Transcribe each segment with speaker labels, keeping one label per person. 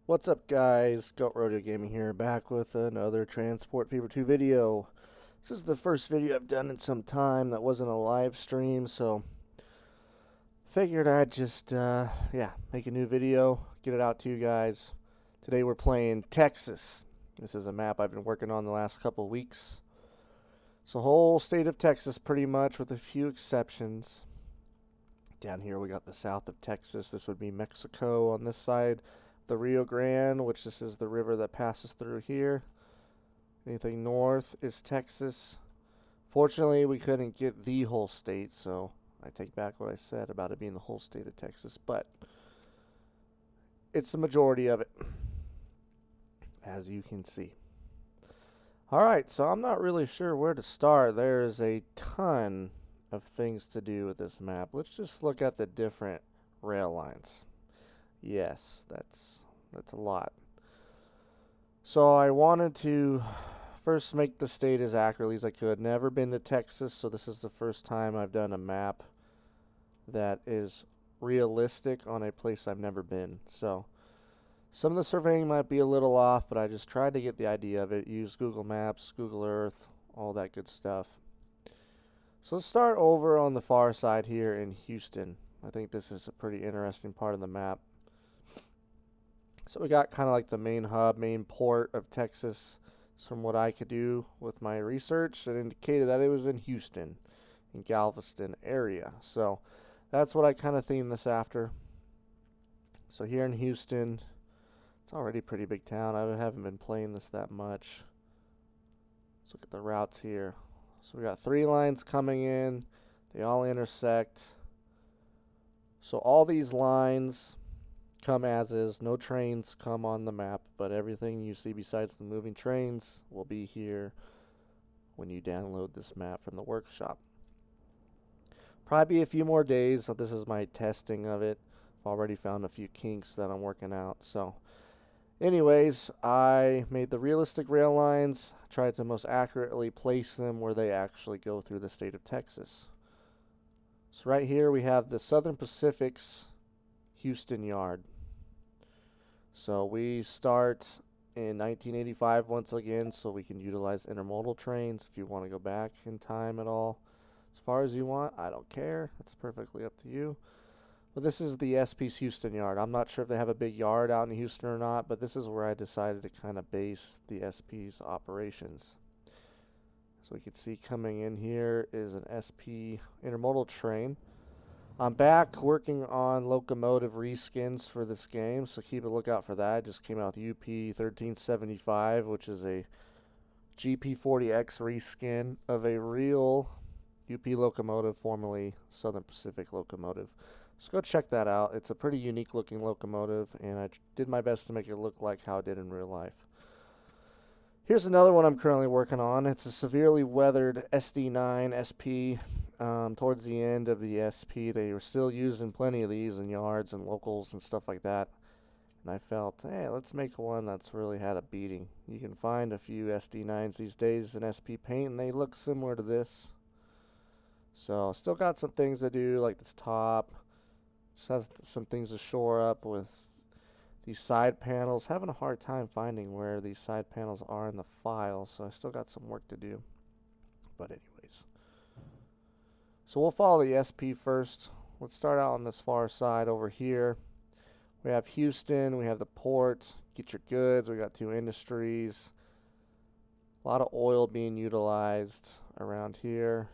Speaker 1: What's up, guys? Goat Rodeo Gaming here, back with another Transport Fever 2 video. This is the first video I've done in some time that wasn't a live stream, so figured I'd just, make a new video, get it out to you guys. Today we're playing Texas. This is a map I've been working on the last couple weeks. It's the whole state of Texas, pretty much, with a few exceptions. Down here we got the south of Texas. This would be Mexico on this side. The Rio Grande, which this is the river that passes through here. Anything north is Texas. Fortunately, we couldn't get the whole state, so I take back what I said about it being the whole state of Texas, but it's the majority of it, as you can see. Alright, so I'm not really sure where to start. There's a ton of things to do with this map. Let's just look at the different rail lines. Yes, that's a lot. So I wanted to first make the state as accurately as I could. Never been to Texas, so this is the first time I've done a map that is realistic on a place I've never been. So some of the surveying might be a little off, but I just tried to get the idea of it. Use Google Maps, Google Earth, all that good stuff. So let's start over on the far side here in Houston. I think this is a pretty interesting part of the map. So we got kind of like the main hub, main port of Texas. From what I could do with my research, it indicated that it was in Houston, in Galveston area. So that's what I kind of themed this after. So here in Houston, it's already a pretty big town. I haven't been playing this that much. Let's look at the routes here. So we got 3 lines coming in. They all intersect. So all these lines come as is. No trains come on the map, but everything you see besides the moving trains will be here when you download this map from the workshop. Probably be a few more days. So this is my testing of it. I've already found a few kinks that I'm working out. So anyways, I made the realistic rail lines, tried to most accurately place them where they actually go through the state of Texas. So right here we have the Southern Pacific's Houston Yard. So we start in 1985 once again, so we can utilize intermodal trains if you want to go back in time at all. As far as you want, I don't care. It's perfectly up to you. But this is the SP's Houston Yard. I'm not sure if they have a big yard out in Houston or not, but this is where I decided to kind of base the SP's operations. So we can see coming in here is an SP intermodal train. I'm back working on locomotive reskins for this game, so keep a lookout for that. It just came out with UP 1375, which is a GP40X reskin of a real UP locomotive, formerly Southern Pacific locomotive. So go check that out. It's a pretty unique looking locomotive, and I did my best to make it look like how it did in real life. Here's another one I'm currently working on. It's a severely weathered SD9 SP. Towards the end of the SP, they were still using plenty of these in yards and locals and stuff like that. And I felt, hey, let's make one that's really had a beating. You can find a few SD9s these days in SP paint, and they look similar to this. So, still got some things to do, like this top. Just have some things to shore up with these side panels. Having a hard time finding where these side panels are in the file, so I still got some work to do. But anyways. So we'll follow the SP first. Let's start out on this far side over here. We have Houston, we have the port, get your goods, we got 2 industries. A lot of oil being utilized around here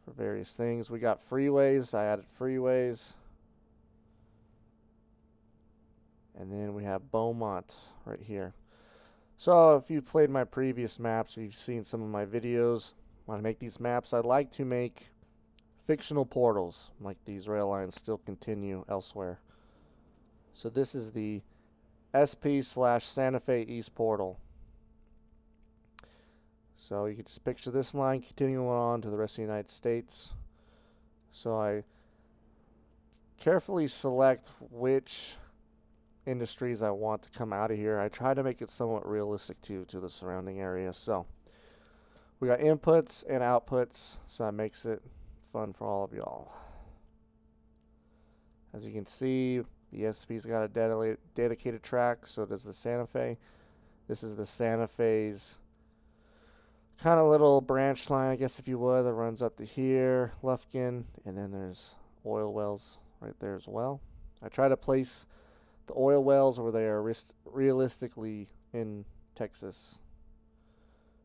Speaker 1: for various things. We got freeways, I added freeways. And then we have Beaumont right here. So if you've played my previous maps, or you've seen some of my videos, when I make these maps, I like to make fictional portals, like these rail lines still continue elsewhere. So this is the SP/Santa Fe East portal. So you can just picture this line continuing on to the rest of the United States. So I carefully select which industries I want to come out of here. I try to make it somewhat realistic to the surrounding area. So we got inputs and outputs, so that makes it fun for all of y'all. As you can see, The SP's got a dedicated track, so does the Santa Fe. This is the Santa Fe's kind of little branch line, I guess if you would, that runs up to here, Lufkin, and then there's oil wells right there as well. I try to place the oil wells where they are realistically in Texas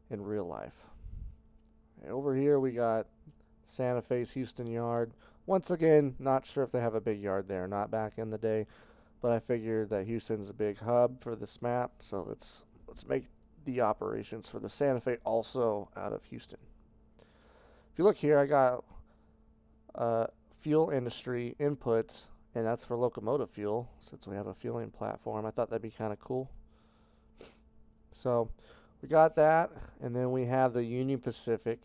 Speaker 1: in real life. And over here we got Santa Fe's Houston yard. Once again, not sure if they have a big yard there or not back in the day, but I figured that Houston's a big hub for this map, so let's make the operations for the Santa Fe also out of Houston. If you look here, I got fuel industry input, and that's for locomotive fuel, since we have a fueling platform. I thought that'd be kind of cool. So we got that, and then we have the Union Pacific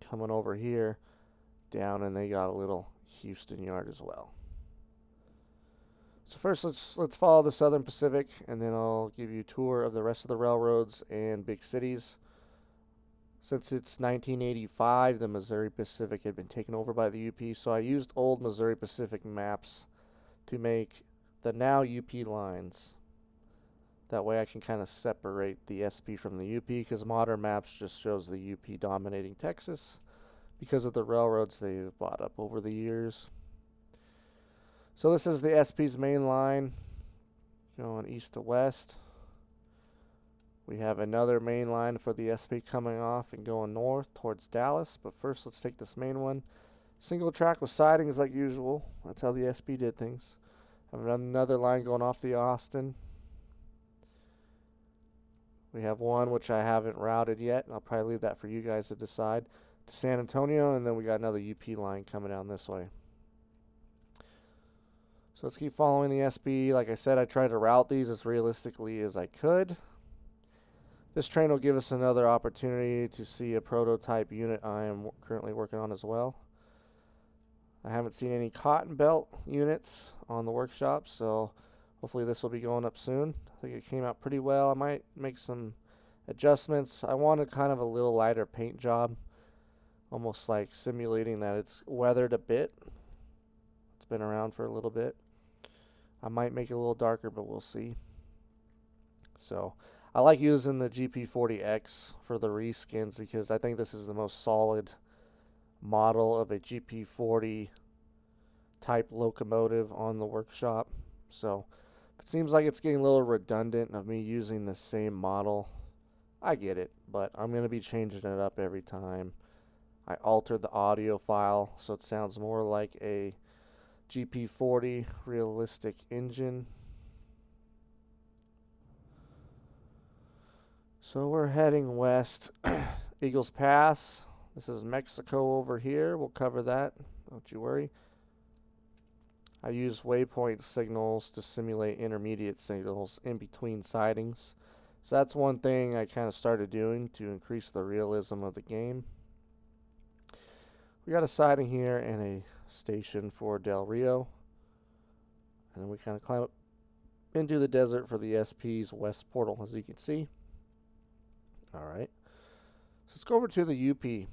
Speaker 1: coming over here down, and they got a little Houston yard as well. So first, let's follow the Southern Pacific, and then I'll give you a tour of the rest of the railroads and big cities. Since it's 1985, the Missouri Pacific had been taken over by the UP, so I used old Missouri Pacific maps to make the now UP lines. That way I can kind of separate the SP from the UP, because modern maps just shows the UP dominating Texas because of the railroads they've bought up over the years. So this is the SP's main line going east to west. We have another main line for the SP coming off and going north towards Dallas, but first let's take this main one. Single track with sidings like usual. That's how the SP did things. Have another line going off the Austin. We have one which I haven't routed yet. I'll probably leave that for you guys to decide. To San Antonio, and then we got another UP line coming down this way. So let's keep following the SP. Like I said, I tried to route these as realistically as I could. This train will give us another opportunity to see a prototype unit I am currently working on as well. I haven't seen any cotton belt units on the workshop, so hopefully this will be going up soon. I think it came out pretty well. I might make some adjustments. I wanted kind of a little lighter paint job, almost like simulating that it's weathered a bit. It's been around for a little bit. I might make it a little darker, but we'll see. So I like using the GP40X for the reskins because I think this is the most solid model of a GP40 type locomotive on the workshop. So it seems like it's getting a little redundant of me using the same model. I get it, but I'm going to be changing it up every time. I altered the audio file so it sounds more like a GP40 realistic engine. So we're heading west. Eagles Pass. This is Mexico over here. We'll cover that. Don't you worry. I use waypoint signals to simulate intermediate signals in between sidings. So that's one thing I kind of started doing to increase the realism of the game. We got a siding here and a station for Del Rio. And then we kind of climb up into the desert for the SP's west portal, as you can see. Alright. So let's go over to the UP.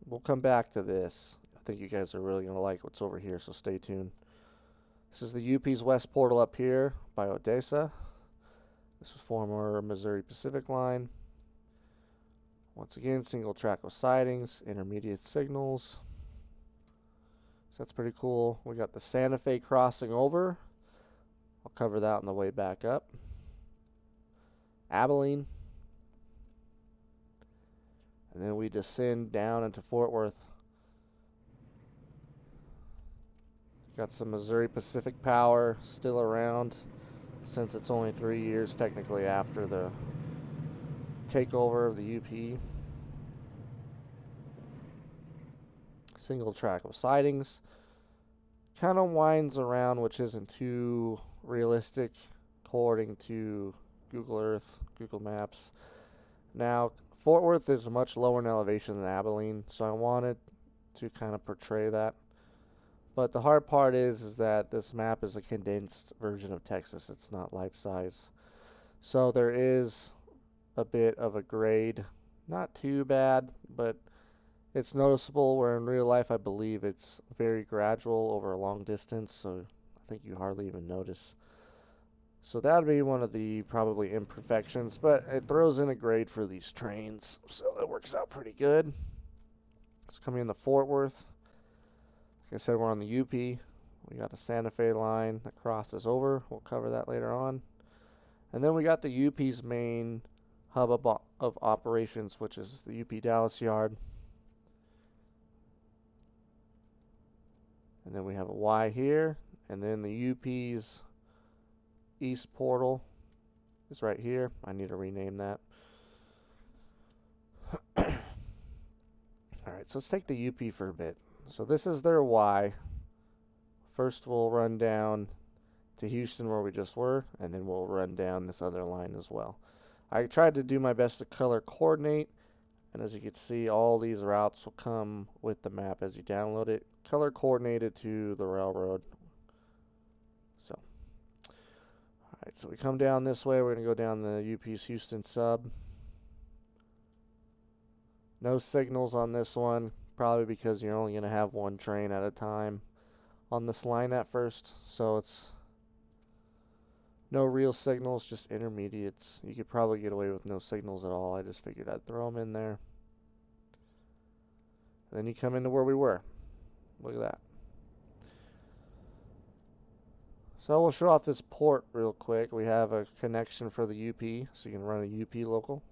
Speaker 1: We'll come back to this. I think you guys are really going to like what's over here, so stay tuned. This is the UP's west portal up here by Odessa. This was former Missouri Pacific line. Once again, single track with sidings, intermediate signals. So that's pretty cool. We got the Santa Fe crossing over. I'll cover that on the way back up. Abilene. And then we descend down into Fort Worth. Got some Missouri Pacific power still around, since it's only 3 years technically after the takeover of the UP. Single track of sidings. Kind of winds around, which isn't too realistic according to Google Earth, Google Maps. Now, Fort Worth is much lower in elevation than Abilene, so I wanted to kind of portray that. But the hard part is that this map is a condensed version of Texas. It's not life size. So there is a bit of a grade. Not too bad, but it's noticeable, where in real life I believe it's very gradual over a long distance. So think you hardly even notice. So that would be one of the probably imperfections, but it throws in a grade for these trains, so it works out pretty good. It's coming into Fort Worth. Like I said, we're on the UP. We got a Santa Fe line that crosses over. We'll cover that later on. And then we got the UP's main hub of operations, which is the UP Dallas yard. And then we have a Y here, and then the UP's East Portal is right here. I need to rename that. Alright, so let's take the UP for a bit. So this is their Y. First we'll run down to Houston where we just were, and then we'll run down this other line as well. I tried to do my best to color coordinate, and as you can see, all these routes will come with the map as you download it, color coordinated to the railroad. So, alright, so we come down this way, we're going to go down the UP's Houston sub. No signals on this one, probably because you're only going to have one train at a time on this line at first, so it's no real signals, just intermediates. You could probably get away with no signals at all. I just figured I'd throw them in there. Then you come into where we were. Look at that. So we'll show off this port real quick. We have a connection for the UP, so you can run a UP local.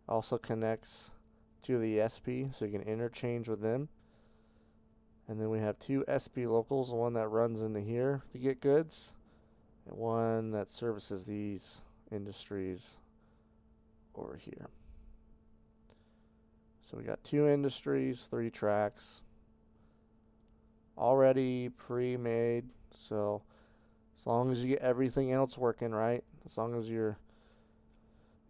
Speaker 1: Also connects to the SP, so you can interchange with them. And then we have two SP locals, one that runs into here to get goods, and one that services these industries over here. So we got two industries, 3 tracks, already pre-made, so as long as you get everything else working right, as long as you're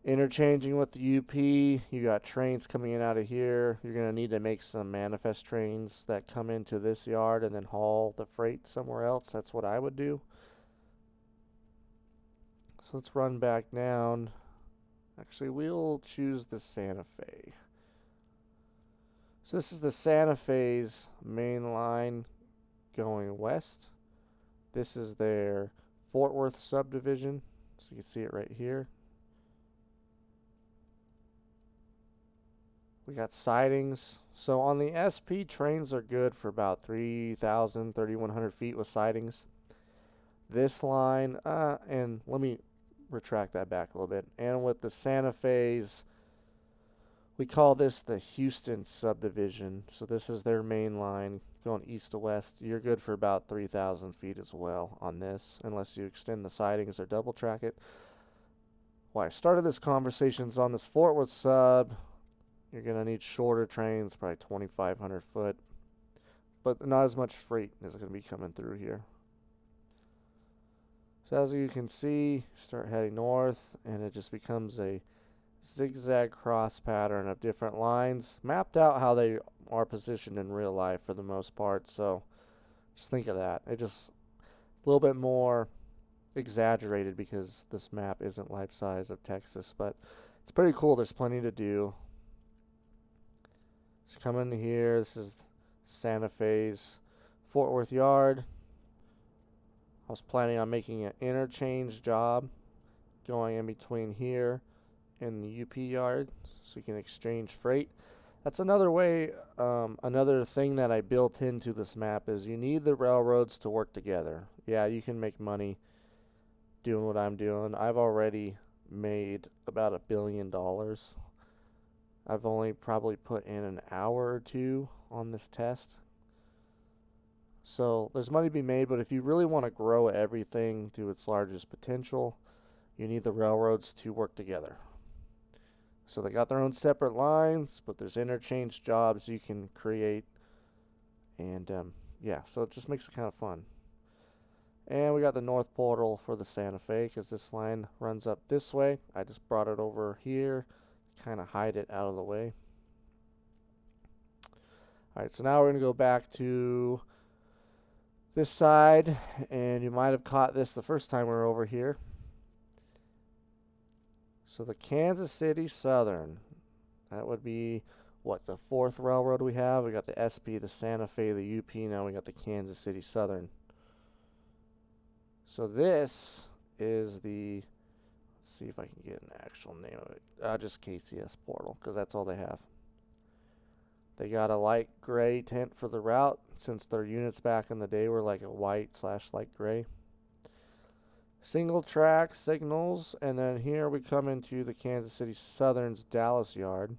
Speaker 1: interchanging with the UP, you got trains coming in out of here, you're going to need to make some manifest trains that come into this yard and then haul the freight somewhere else. That's what I would do. So let's run back down. Actually, we'll choose the Santa Fe. So this is the Santa Fe's main line going west. This is their Fort Worth subdivision. So you can see it right here. We got sidings. So on the SP, trains are good for about 3,000, 3,100 feet with sidings. This line, and let me retract that back a little bit. And with the Santa Fe's, we call this the Houston subdivision. So this is their main line going east to west. You're good for about 3,000 feet as well on this, unless you extend the sidings or double track it. Why I started this conversation is on this Fort Worth sub. You're going to need shorter trains, probably 2,500 foot, but not as much freight is going to be coming through here. So as you can see, start heading north, and it just becomes a zigzag cross pattern of different lines, mapped out how they are positioned in real life for the most part. So just think of that. It just a little bit more exaggerated because this map isn't life size of Texas, but it's pretty cool. There's plenty to do. Just come in here. This is Santa Fe's Fort Worth yard. I was planning on making an interchange job going in between here and the UP yard so you can exchange freight. That's another way, another thing that I built into this map is you need the railroads to work together. Yeah, you can make money doing what I'm doing. I've already made about $1 billion. I've only probably put in an hour or two on this test. So there's money to be made, but if you really want to grow everything to its largest potential, you need the railroads to work together. So they got their own separate lines, but there's interchange jobs you can create. And yeah, so it just makes it kind of fun. And we got the north portal for the Santa Fe because this line runs up this way. I just brought it over here, kind of hide it out of the way. Alright, so now we're going to go back to this side, and you might have caught this the first time we were over here. So the Kansas City Southern, that would be what, the 4th railroad we have. We got the SP, the Santa Fe, the UP, now we got the Kansas City Southern. So this is the, let's see if I can get an actual name of it. Just KCS Portal, because that's all they have. They got a light gray tint for the route, since their units back in the day were like a white slash light gray. Single track signals, and then here we come into the Kansas City Southern's Dallas yard.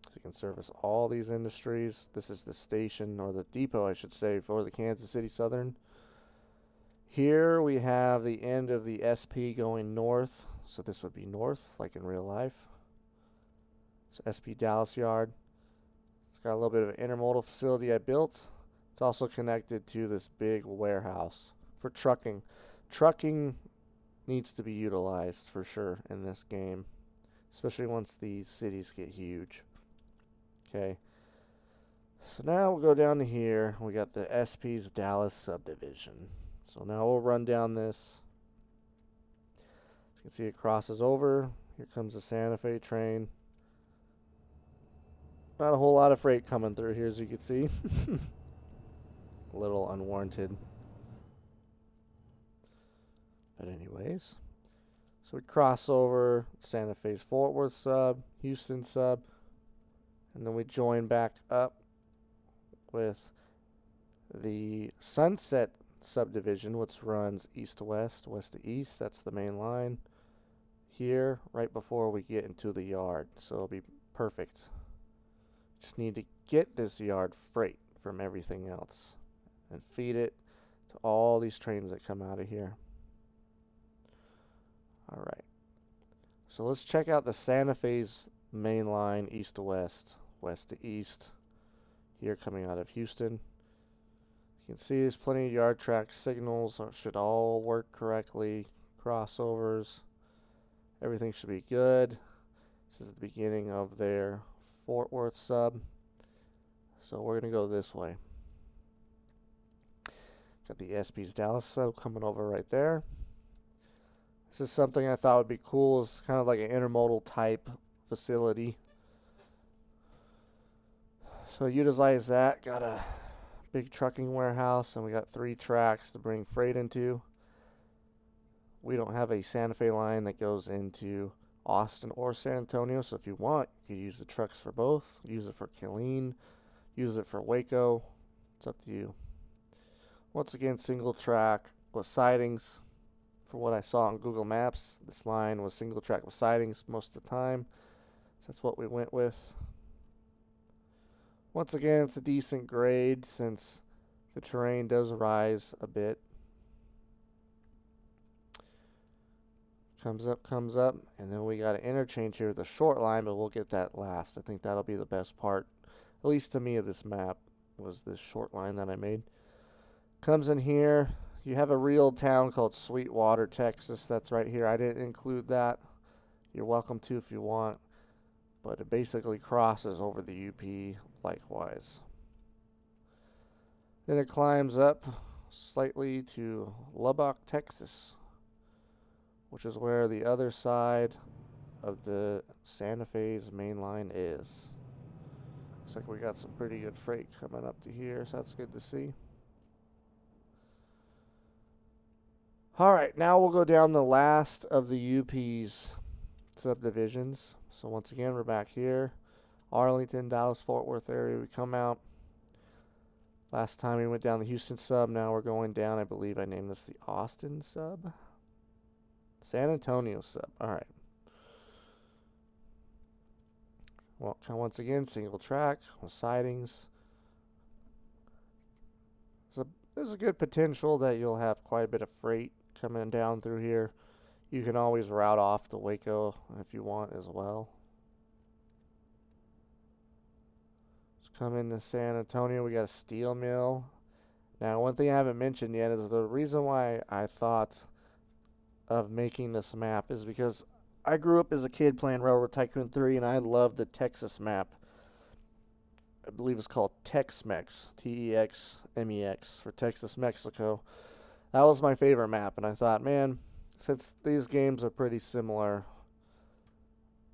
Speaker 1: So you can service all these industries. This is the station, or the depot I should say, for the Kansas City Southern. Here we have the end of the SP going north, so this would be north, like in real life. So SP Dallas yard. It's got a little bit of an intermodal facility I built. It's also connected to this big warehouse for trucking. Trucking needs to be utilized for sure in this game, especially once these cities get huge. Okay, so now we'll go down to here. We got the SP's Dallas subdivision. So now we'll run down this. As you can see, it crosses over. Here comes the Santa Fe train. Not a whole lot of freight coming through here, as you can see. A little unwarranted. But anyways, so we cross over Santa Fe's Fort Worth sub, Houston sub, and then we join back up with the Sunset subdivision, which runs east to west, west to east. That's the main line here, right before we get into the yard. So it'll be perfect. Just need to get this yard freight from everything else and feed it to all these trains that come out of here. Alright, so let's check out the Santa Fe's main line east to west, west to east, here coming out of Houston. You can see there's plenty of yard track signals, should all work correctly, crossovers, everything should be good. This is the beginning of their Fort Worth sub, so we're going to go this way. Got the SP's Dallas sub coming over right there. This is something I thought would be cool. It's kind of like an intermodal type facility. So utilize that. Got a big trucking warehouse, and we got 3 tracks to bring freight into. We don't have a Santa Fe line that goes into Austin or San Antonio, so if you want, you could use the trucks for both. Use it for Killeen, use it for Waco. It's up to you. Once again, single track with sidings. For what I saw on Google Maps, this line was single track with sidings most of the time, so that's what we went with. Once again, it's a decent grade since the terrain does rise a bit. Comes up, and then we got an interchange here with a short line, but we'll get that last. I think that'll be the best part, at least to me, of this map, was this short line that I made. Comes in here. You have a real town called Sweetwater, Texas. That's right here. I didn't include that. You're welcome to if you want. But it basically crosses over the UP likewise. Then it climbs up slightly to Lubbock, Texas, which is where the other side of the Santa Fe's main line is. Looks like we got some pretty good freight coming up to here, so that's good to see. Alright, now we'll go down the last of the UP's subdivisions. So once again, we're back here. Arlington, Dallas, Fort Worth area. We come out. Last time we went down the Houston sub. Now we're going down, I believe I named this the Austin sub. San Antonio sub. Alright. Well, once again, single track with sidings. There's a good potential that you'll have quite a bit of freight coming down through here. You can always route off to Waco if you want as well. Let's come into San Antonio. We got a steel mill. Now, one thing I haven't mentioned yet is the reason why I thought of making this map is because I grew up as a kid playing Railroad Tycoon 3, and I loved the Texas map. I believe it's called Tex-Mex, T-E-X-M-E-X, for Texas, Mexico. That was my favorite map, and I thought, man, since these games are pretty similar,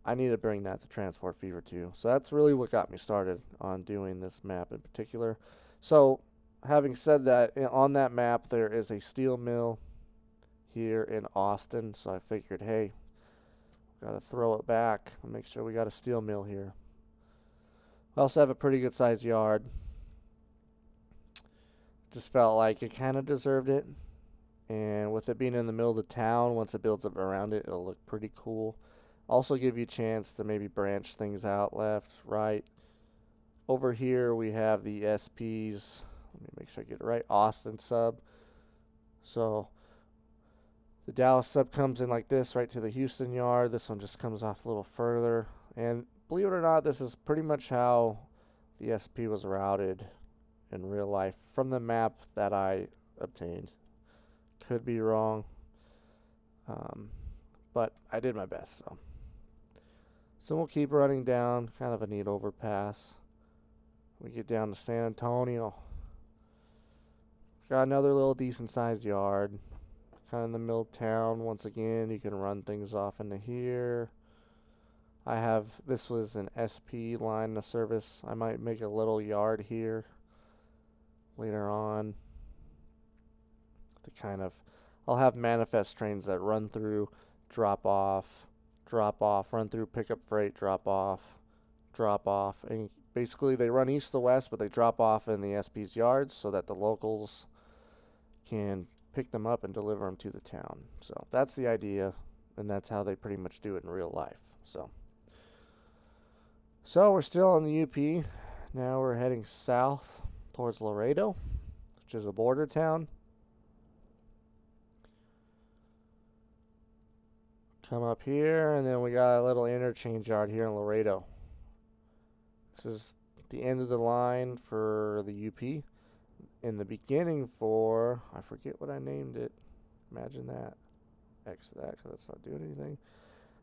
Speaker 1: I need to bring that to Transport Fever 2. So that's really what got me started on doing this map in particular. So having said that, on that map there is a steel mill here in Austin, so I figured, hey, gotta throw it back and make sure we got a steel mill here. We also have a pretty good sized yard. Just felt like it kind of deserved it. And with it being in the middle of the town, once it builds up around it, it'll look pretty cool. Also give you a chance to maybe branch things out left, right. Over here we have the SPs. Let me make sure I get it right. Austin sub. So the Dallas sub comes in like this right to the Houston yard. This one just comes off a little further. And believe it or not, this is pretty much how the SP was routed in real life from the map that I obtained. Could be wrong, um, but I did my best. So we'll keep running down, kind of a neat overpass. We get down to San Antonio. Got another little decent sized yard, kind of in the middle of town. Once again, you can run things off into here. This was an SP line of service. I might make a little yard here later on to I'll have manifest trains that run through, drop off, run through, pick up freight, drop off, and basically they run east to west, but they drop off in the SP's yards so that the locals can pick them up and deliver them to the town. So that's the idea, and that's how they pretty much do it in real life. So we're still on the UP. Now we're heading south towards Laredo, which is a border town. Come up here, and then we got a little interchange yard here in Laredo. This is the end of the line for the UP. In the beginning for, I forget what I named it. Imagine that. X that, because that's not doing anything.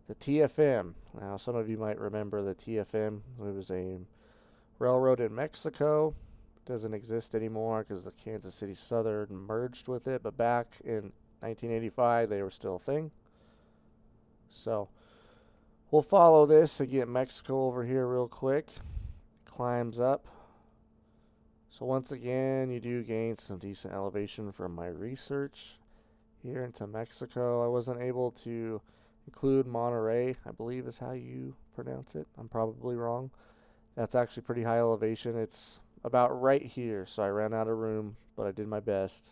Speaker 1: The TFM. Now, some of you might remember the TFM. It was a railroad in Mexico. It doesn't exist anymore because the Kansas City Southern merged with it. But back in 1985, they were still a thing. So we'll follow this to get Mexico over here real quick. Climbs up. So once again, you do gain some decent elevation from my research here into Mexico. I wasn't able to include Monterrey, I believe is how you pronounce it. I'm probably wrong. That's actually pretty high elevation. It's about right here, so I ran out of room, but I did my best.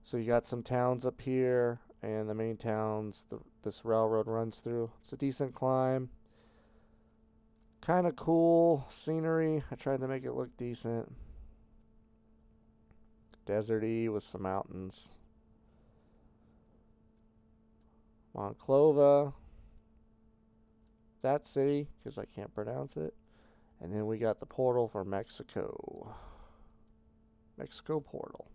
Speaker 1: So you got some towns up here, and the main towns this railroad runs through. It's a decent climb. Kind of cool scenery. I tried to make it look decent. Deserty with some mountains. Monclova. That city, because I can't pronounce it. And then we got the portal for Mexico. Mexico portal.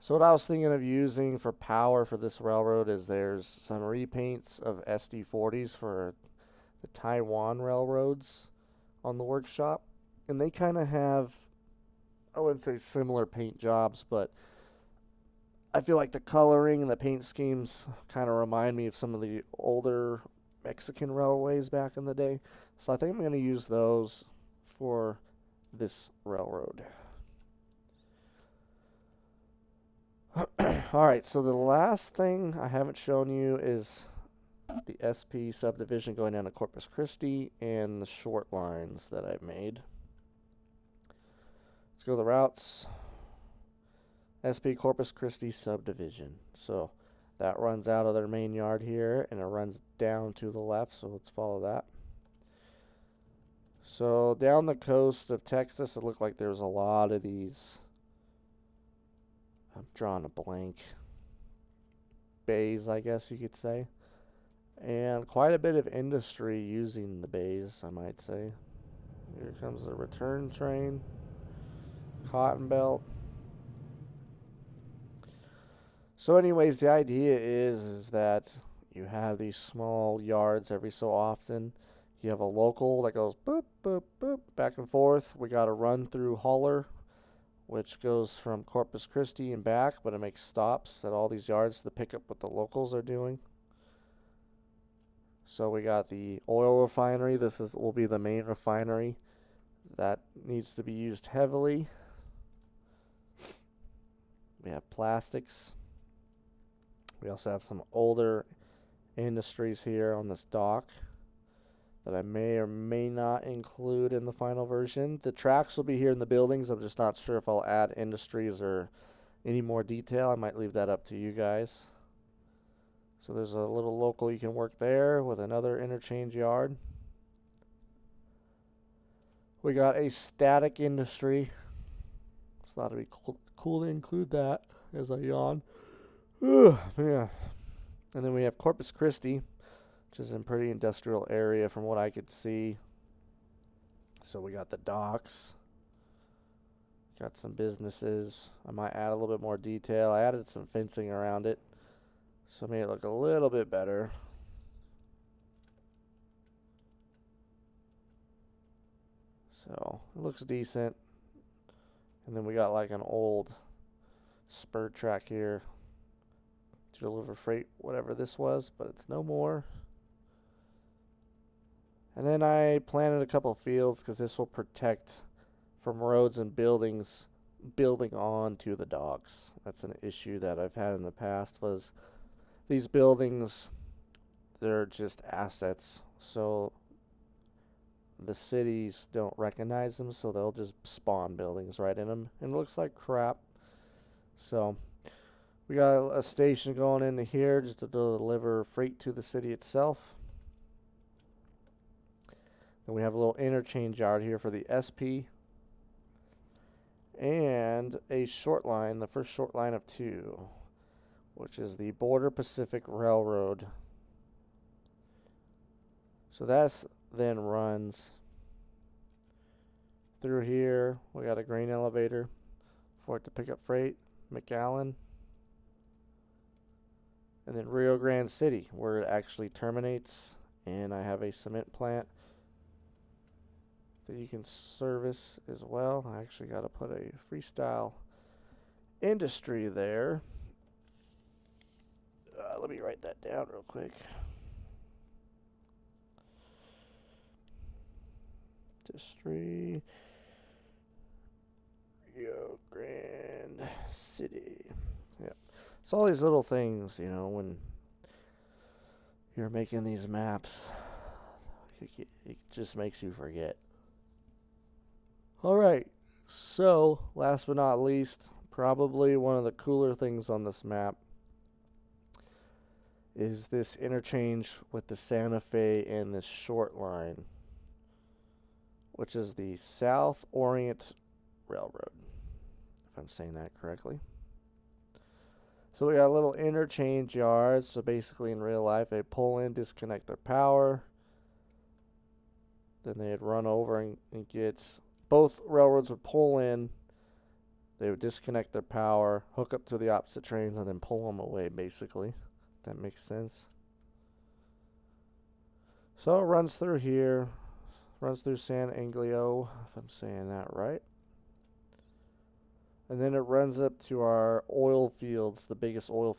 Speaker 1: So what I was thinking of using for power for this railroad is there's some repaints of SD40s for the Taiwan railroads on the workshop. And they kind of have, I wouldn't say similar paint jobs, but I feel like the coloring and the paint schemes kind of remind me of some of the older Mexican railways back in the day. So I think I'm going to use those for this railroad. Alright, so the last thing I haven't shown you is the SP subdivision going down to Corpus Christi and the short lines that I've made. Let's go to the routes. SP Corpus Christi subdivision. So that runs out of their main yard here and it runs down to the left, so let's follow that. So down the coast of Texas, it looked like there's a lot of these, I'm drawing a blank, bays, I guess you could say. And quite a bit of industry using the bays, I might say. Here comes the return train, cotton belt. So anyways, the idea is that you have these small yards every so often. You have a local that goes boop, boop, boop, back and forth. We got a run through hauler, which goes from Corpus Christi and back, but it makes stops at all these yards to pick up what the locals are doing. So we got the oil refinery. Will be the main refinery that needs to be used heavily. We have plastics. We also have some older industries here on this dock that I may or may not include in the final version. The tracks will be here in the buildings. I'm just not sure if I'll add industries or any more detail. I might leave that up to you guys. So there's a little local you can work there with another interchange yard. We got a static industry. It's thought it'd be cool to include that as I yawn. Yeah. And then we have Corpus Christi, which is a pretty industrial area from what I could see. So we got the docks, got some businesses. I might add a little bit more detail. I added some fencing around it, so made it look a little bit better. So it looks decent. And then we got like an old spur track here to deliver freight, whatever this was, but it's no more. And then I planted a couple fields because this will protect from roads and buildings building on to the docks. That's an issue that I've had in the past was these buildings, they're just assets. So the cities don't recognize them, so they'll just spawn buildings right in them, and it looks like crap. So we got a station going into here just to deliver freight to the city itself. Then we have a little interchange yard here for the SP and a short line, the first short line of two, which is the Border Pacific Railroad. So that's then runs through here. We got a grain elevator for it to pick up freight, McAllen, and then Rio Grande City, where it actually terminates. And I have a cement plant that you can service as well. I actually got to put a freestyle industry there. Let me write that down real quick. Industry, Rio Grande City. Yep. It's all these little things, you know, when you're making these maps, it just makes you forget. Alright, so last but not least, probably one of the cooler things on this map is this interchange with the Santa Fe and this short line, which is the South Orient Railroad, if I'm saying that correctly. So we got a little interchange yard. So basically in real life, they pull in, disconnect their power. Then they'd run over and get, both railroads would pull in. They would disconnect their power, hook up to the opposite trains, and then pull them away, basically. If that makes sense. So it runs through here. Runs through San Angelo, if I'm saying that right. And then it runs up to our oil fields, the biggest oil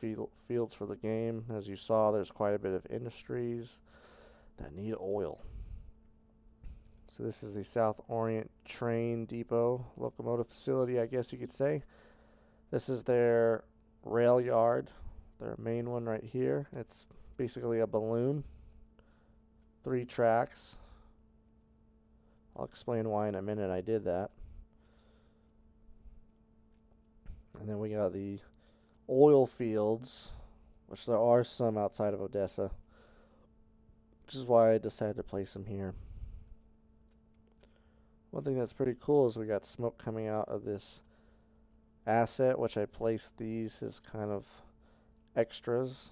Speaker 1: fields for the game. As you saw, there's quite a bit of industries that need oil. So this is the South Orient Train Depot, locomotive facility, I guess you could say. This is their rail yard, their main one right here. It's basically a balloon, 3 tracks. I'll explain why in a minute I did that. And then we got the oil fields, which there are some outside of Odessa, which is why I decided to place them here. One thing that's pretty cool is we got smoke coming out of this asset, which I placed these as kind of extras.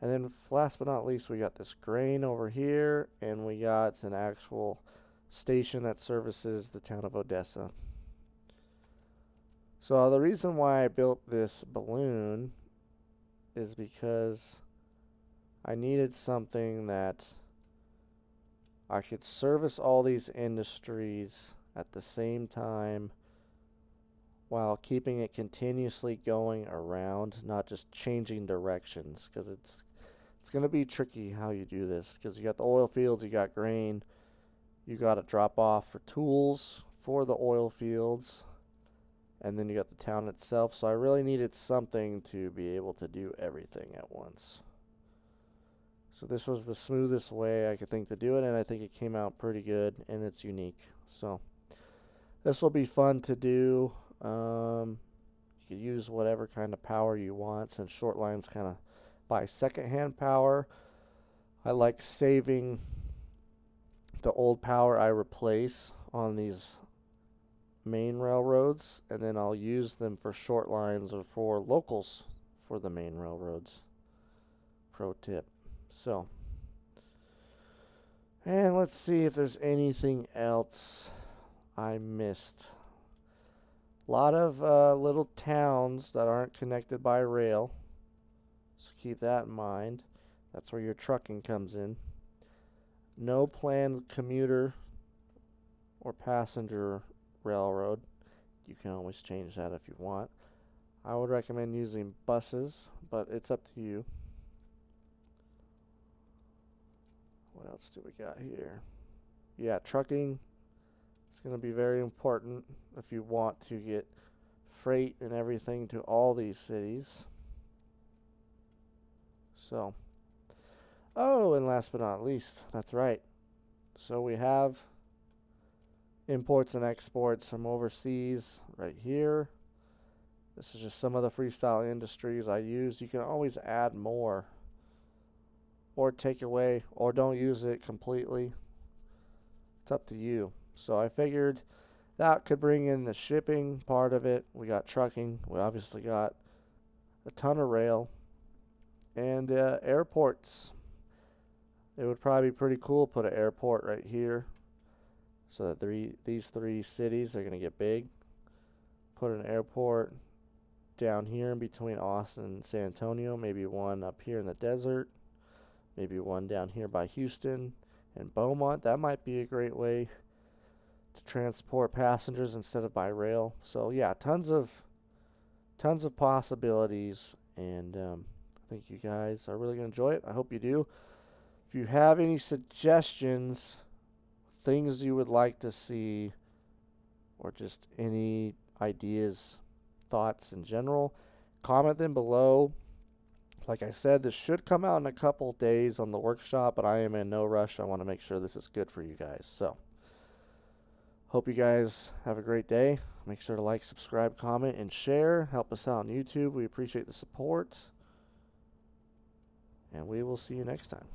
Speaker 1: And then last but not least, we got this grain over here, and we got an actual station that services the town of Odessa. So the reason why I built this balloon is because I needed something that I could service all these industries at the same time while keeping it continuously going around, not just changing directions, because it's going to be tricky how you do this, because you got the oil fields, you got grain, you got to drop off for tools for the oil fields, and then you got the town itself. So I really needed something to be able to do everything at once. So this was the smoothest way I could think to do it, and I think it came out pretty good, and it's unique. So this will be fun to do. You can use whatever kind of power you want, since short lines kind of buy secondhand power. I like saving the old power I replace on these main railroads, and then I'll use them for short lines or for locals for the main railroads. Pro tip. So, and let's see if there's anything else I missed. A lot of little towns that aren't connected by rail, so keep that in mind. That's where your trucking comes in. No planned commuter or passenger railroad. You can always change that if you want. I would recommend using buses, but it's up to you. What else do we got here? Yeah, trucking is going to be very important if you want to get freight and everything to all these cities. So, oh, and last but not least, that's right. So we have imports and exports from overseas right here. This is just some of the freestyle industries I used. You can always add more or take away or don't use it completely. It's up to you. So I figured that could bring in the shipping part of it. We got trucking. We obviously got a ton of rail and airports. It would probably be pretty cool to put an airport right here so that these three cities are going to get big. Put an airport down here in between Austin and San Antonio, maybe one up here in the desert, maybe one down here by Houston and Beaumont. That might be a great way to transport passengers instead of by rail. So yeah, tons of possibilities, and I think you guys are really going to enjoy it. I hope you do. If you have any suggestions, things you would like to see, or just any ideas, thoughts in general, comment them below. Like I said, this should come out in a couple days on the workshop, but I am in no rush. I want to make sure this is good for you guys. So, hope you guys have a great day. Make sure to like, subscribe, comment, and share. Help us out on YouTube. We appreciate the support. And we will see you next time.